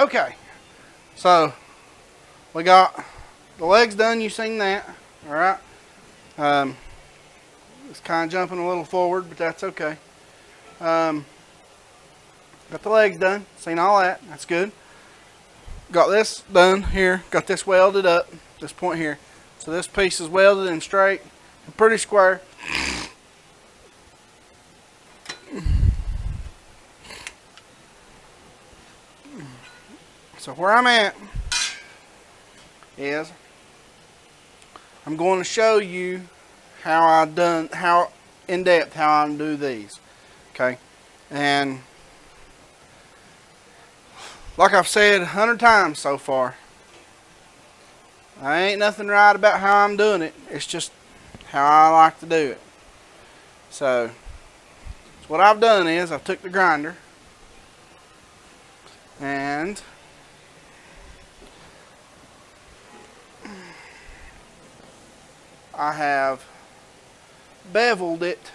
Okay, so we got the legs done. You seen that, all right? It's kind of jumping a little forward, but that's okay. Got the legs done. Seen all that. That's good. Got this done here. Got this welded up. This point here. So this piece is welded and straight and pretty square. So where I'm at is I'm going to show you how in depth how I do these. Okay, and like I've said 100 times so far, I ain't nothing right about how I'm doing it. It's just how I like to do it. So what I've done is I've took the grinder and I have beveled it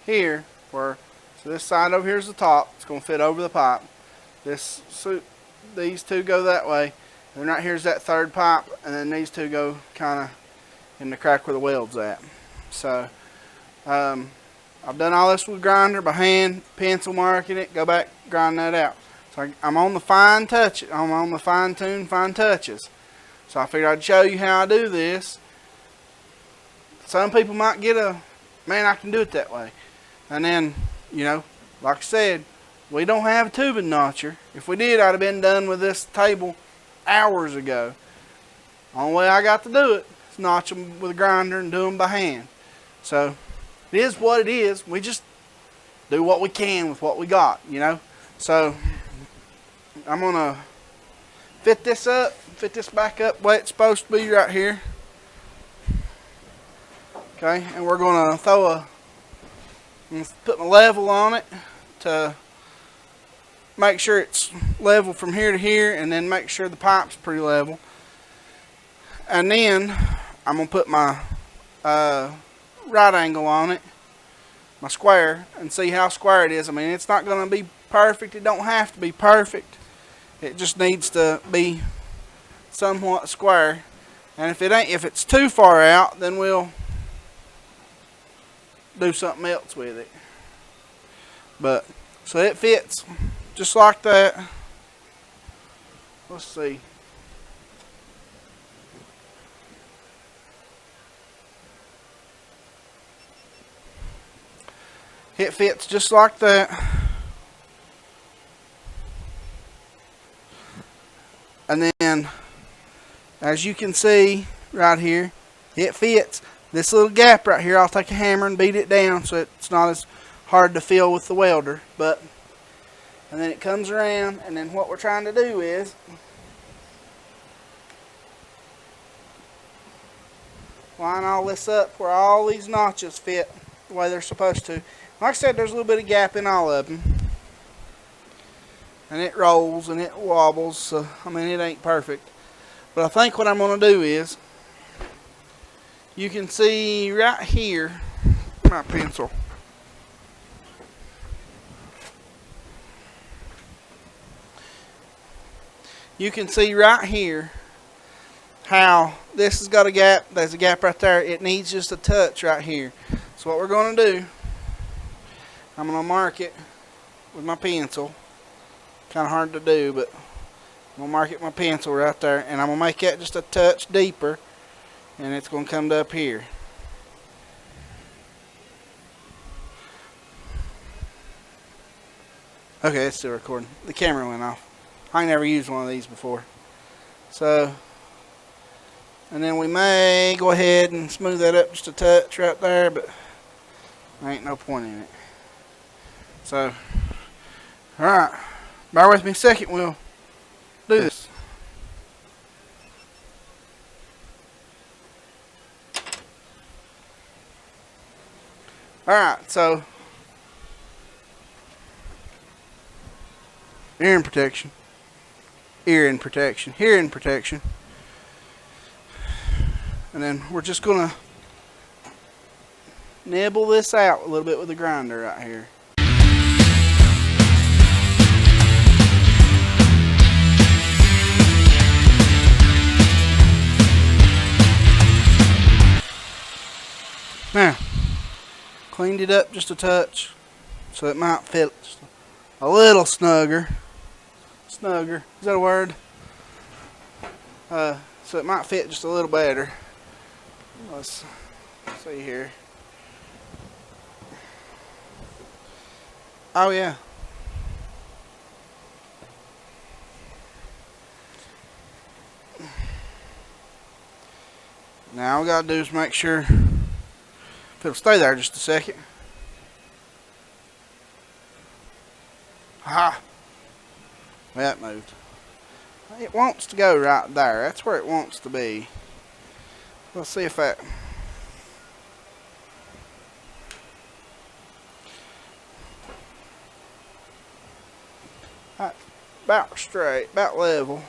here where, so this side over here is the top. It's going to fit over the pipe. These two go that way, and then right here's that third pipe, and then these two go kind of in the crack where the weld's at. So I've done all this with grinder by hand, pencil marking it, go back, grind that out. So I'm on the fine touch. I'm on the fine touches. So I figured I'd show you how I do this. Some people might get man, I can do it that way. And then, you know, like I said, we don't have a tubing notcher. If we did, I'd have been done with this table hours ago. Only way I got to do it is notch them with a grinder and do them by hand. So it is what it is. We just do what we can with what we got, you know. So I'm going to fit this back up where it's supposed to be right here. Okay, and we're going to put my level on it to make sure it's level from here to here, and then make sure the pipe's pretty level. And then I'm going to put my right angle on it, my square, and see how square it is. I mean, it's not going to be perfect. It don't have to be perfect. It just needs to be somewhat square. And if it's too far out, then we'll do something else with it. But so it fits just like that. Let's see. It fits just like that. And then, as you can see right here, it fits. This little gap right here, I'll take a hammer and beat it down so it's not as hard to fill with the welder. And then it comes around, and then what we're trying to do is line all this up where all these notches fit the way they're supposed to. Like I said, there's a little bit of gap in all of them. And it rolls and it wobbles, so I mean it ain't perfect. But I think what I'm going to do is, you can see right here, my pencil. You can see right here how this has got a gap. There's a gap right there. It needs just a touch right here. So what we're going to do, I'm going to mark it with my pencil. Kind of hard to do, but I'm going to mark it with my pencil right there. And I'm going to make that just a touch deeper. And it's going to come to up here. Okay, it's still recording. The camera went off. I never used one of these before. So, and then we may go ahead and smooth that up just a touch right there, but there ain't no point in it. So, alright, bear with me a second, we'll do this. Alright, so hearing protection, hearing protection, and then we're just gonna nibble this out a little bit with the grinder right here. Now, cleaned it up just a touch so it might fit a little snugger. Snugger, is that a word? So it might fit just a little better. Let's see here. Oh yeah. Now all we gotta do is make sure if it'll stay there just a second. Ha! Well, that moved. It wants to go right there. That's where it wants to be. Let's see if that. About straight, about level.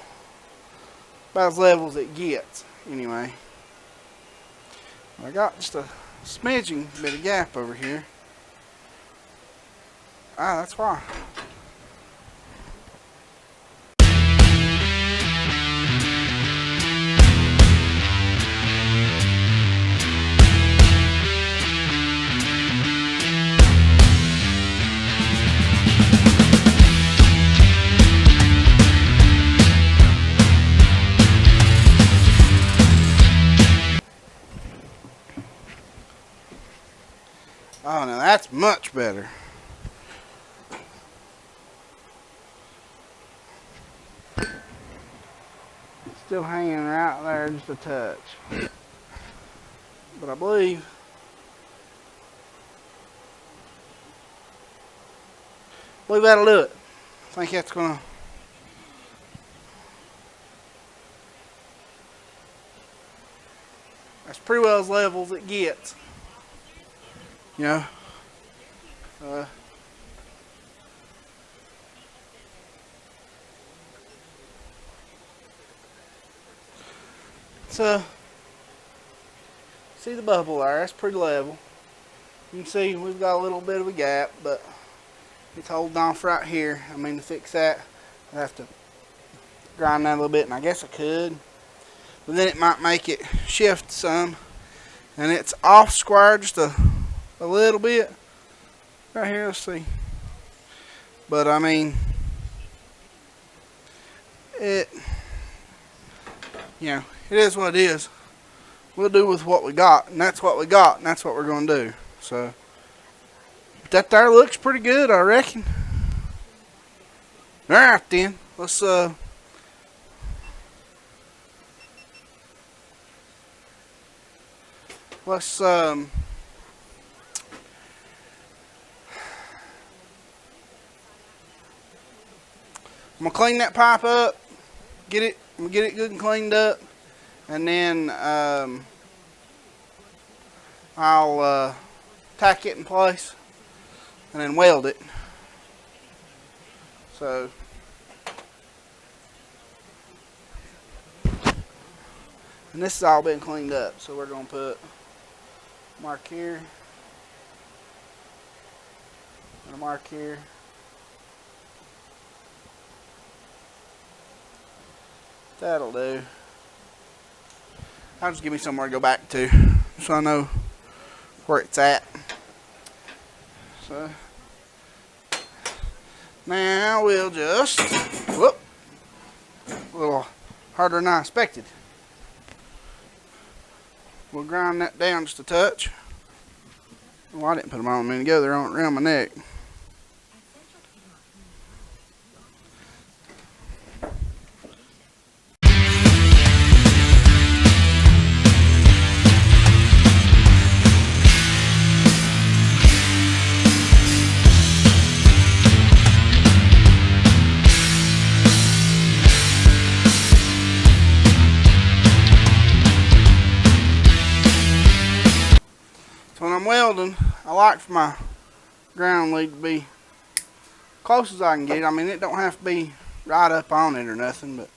About as level as it gets, anyway. I got just a smidgen bit of gap over here. Ah, that's why. Oh, now that's much better. Still hanging right there just a touch. But I believe that'll do it. I think that's gonna. That's pretty well as level as it gets. You know, so see the bubble there, that's pretty level. You can see we've got a little bit of a gap, but it's holding off right here. I mean, to fix that, I'd have to grind that a little bit, and I guess I could, but then it might make it shift some, and it's off square just a little bit right here. Let's see, but I mean it, you know, it is what it is. We'll do with what we got, and that's what we got, and that's what we're gonna do. So that there looks pretty good, I reckon. All right then, let's I'm gonna clean that pipe up, get it good and cleaned up, and then I'll tack it in place and then weld it. So and this has all been cleaned up, so we're gonna put a mark here and a mark here. That'll do. I'll just give me somewhere to go back to so I know where it's at. So now we'll just, whoop, a little harder than I expected. We'll grind that down just a touch. Well, I didn't put them on a minute ago. They're on around my neck. When I'm welding, I like for my ground lead to be close as I can get. I mean, it don't have to be right up on it or nothing, but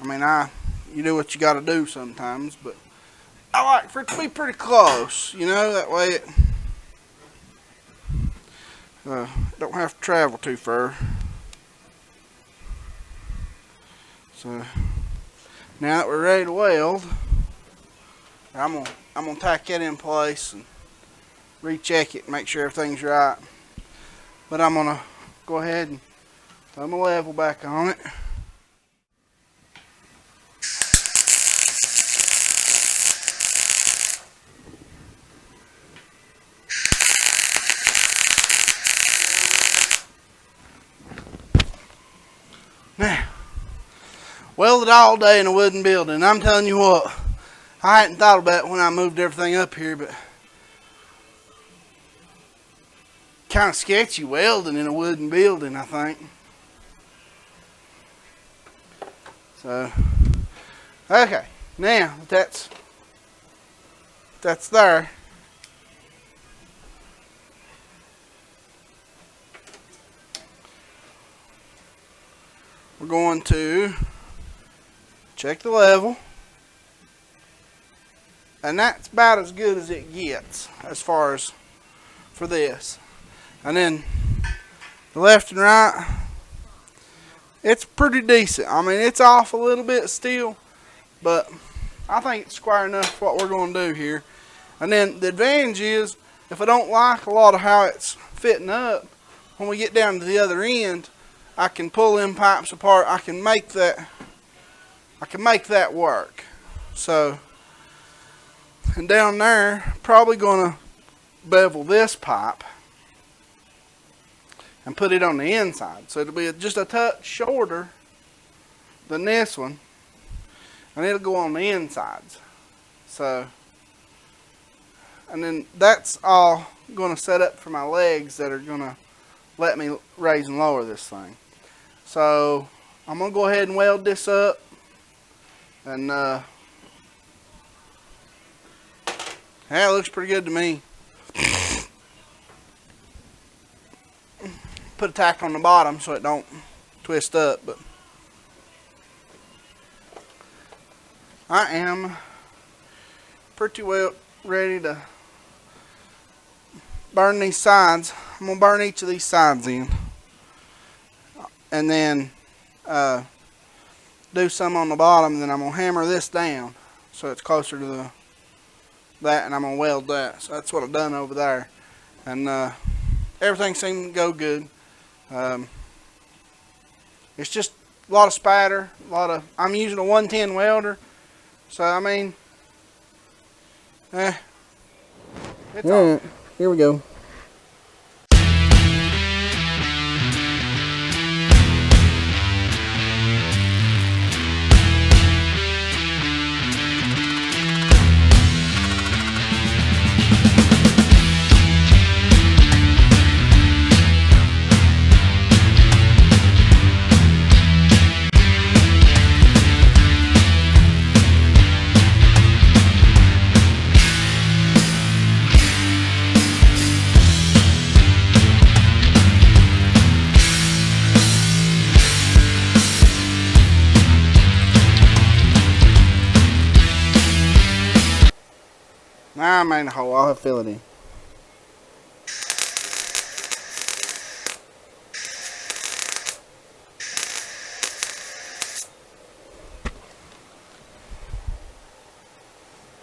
I mean, you do what you got to do sometimes, but I like for it to be pretty close, you know, that way it don't have to travel too far. So now that we're ready to weld, I'm gonna tack that in place and recheck it, make sure everything's right. But I'm gonna go ahead and throw my level back on it. Now, welded all day in a wooden building. I'm telling you what, I hadn't thought about it when I moved everything up here, but kind of sketchy welding in a wooden building, I think. So, okay, now that's there. We're going to check the level, and that's about as good as it gets as far as for this. And then the left and right, it's pretty decent. I mean, it's off a little bit still, but I think it's square enough for what we're going to do here. And then the advantage is, if I don't like a lot of how it's fitting up, when we get down to the other end, I can pull them pipes apart. I can make that work. So, and down there, probably gonna bevel this pipe and put it on the inside. So it'll be just a touch shorter than this one, and it'll go on the insides. So, and then that's all gonna set up for my legs that are gonna let me raise and lower this thing. So I'm gonna go ahead and weld this up, and yeah, it looks pretty good to me. Put a tack on the bottom so it don't twist up, but I am pretty well ready to burn these sides. I'm gonna burn each of these sides in, and then do some on the bottom, and then I'm gonna hammer this down so it's closer to that, and I'm gonna weld that. So that's what I've done over there, and everything seemed to go good. It's just a lot of spatter, I'm using a 110 welder, so I mean, it's all right. Here we go. Now I made a hole. I'll have to fill it in.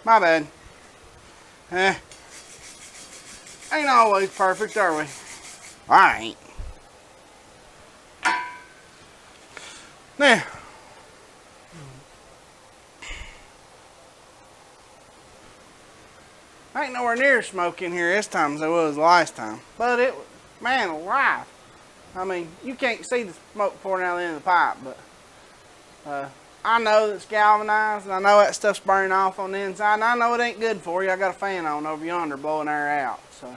My bad. Ain't always perfect, are we? I ain't. Now, ain't nowhere near smoke in here this time as there was last time. But it was, man alive. I mean, you can't see the smoke pouring out of the end of the pipe, but I know that it's galvanized, and I know that stuff's burning off on the inside, and I know it ain't good for you. I got a fan on over yonder blowing air out. So,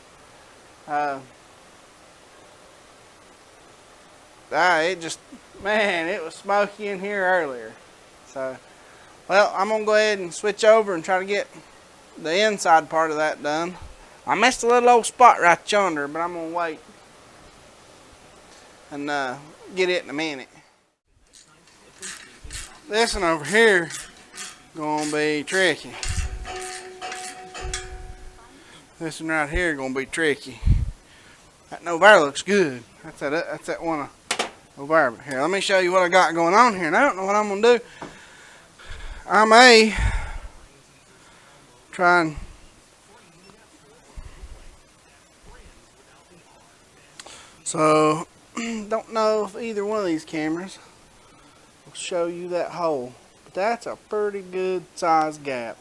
it just, man, it was smoky in here earlier. So, well, I'm going to go ahead and switch over and try to get the inside part of that done. I missed a little old spot right yonder, but I'm going to wait and get it in a minute. This one over here going to be tricky. This one right here going to be tricky. That over looks good. That's that one over there. Here, let me show you what I got going on here. And I don't know what I'm going to do. I may try and so don't know if either one of these cameras will show you that hole, but that's a pretty good size gap.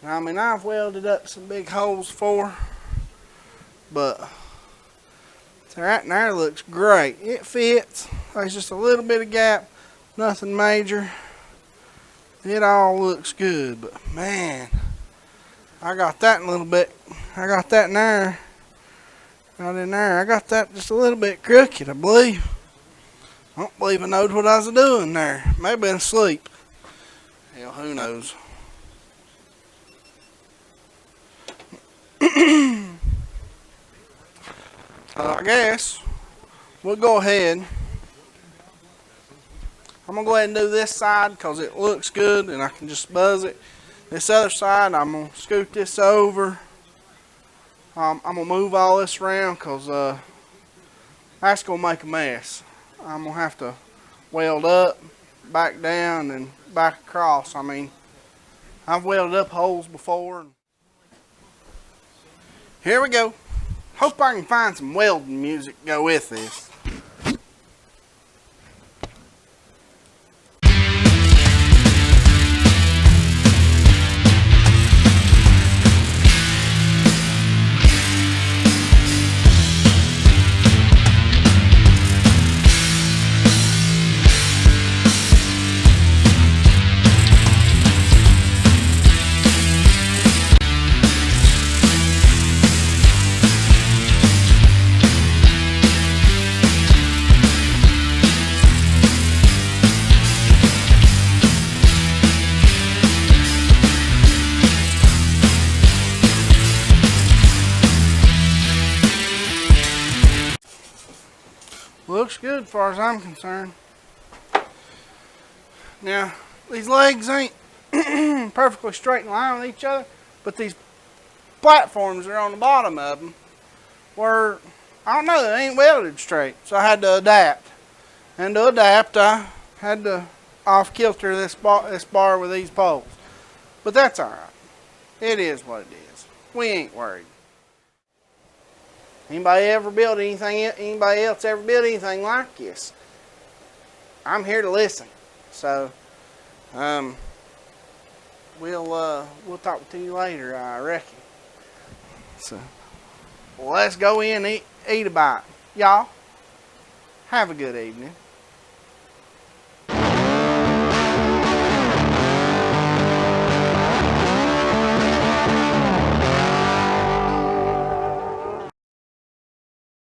And I mean, I've welded up some big holes before, but right in there looks great. It fits. There's just a little bit of gap, nothing major. It all looks good, but man, I got that in a little bit. I got that in there. Right in there. I got that just a little bit crooked, I believe. I don't believe I knowed what I was doing there. Maybe been asleep. Hell, who knows? I guess we'll go ahead. I'm going to go ahead and do this side because it looks good and I can just buzz it. This other side, I'm going to scoot this over. I'm going to move all this around because that's going to make a mess. I'm going to have to weld up, back down, and back across. I mean, I've welded up holes before. Here we go. Hope I can find some welding music to go with this. Looks good as far as I'm concerned. Now, these legs ain't perfectly straight in line with each other, but these platforms that are on the bottom of them were, I don't know, they ain't welded straight. So I had to adapt. And to adapt, I had to off-kilter this bar with these poles. But that's alright. It is what it is. We ain't worried. Anybody else ever built anything like this? I'm here to listen. So, we'll talk to you later, I reckon. So, let's go in and eat a bite. Y'all, have a good evening.